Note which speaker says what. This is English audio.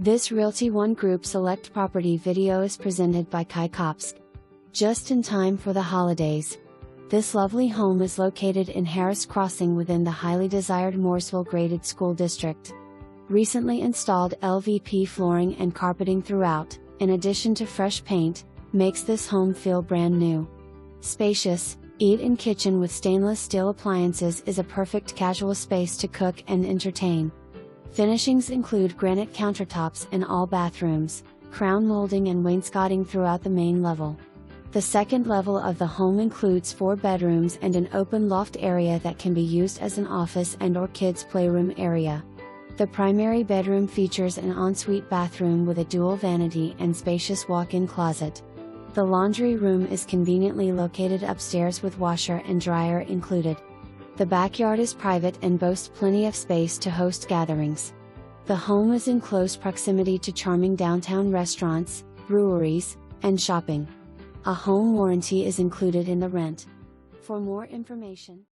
Speaker 1: This Realty ONE Group Select property video is presented by Kai Kopsk. Just in time for the holidays. This lovely home is located in Harris Crossing within the highly desired Mooresville Graded School District. Recently installed LVP flooring and carpeting throughout, in addition to fresh paint, makes this home feel brand new. Spacious, eat-in kitchen with stainless steel appliances is a perfect casual space to cook and entertain. Finishings include granite countertops in all bathrooms, crown molding and wainscoting throughout the main level. The second level of the home includes 4 bedrooms and an open loft area that can be used as an office and/or kids' playroom area. The primary bedroom features an ensuite bathroom with a dual vanity and spacious walk-in closet. The laundry room is conveniently located upstairs with washer and dryer included. The backyard is private and boasts plenty of space to host gatherings. The home is in close proximity to charming downtown restaurants, breweries, and shopping. A home warranty is included in the rent. For more information,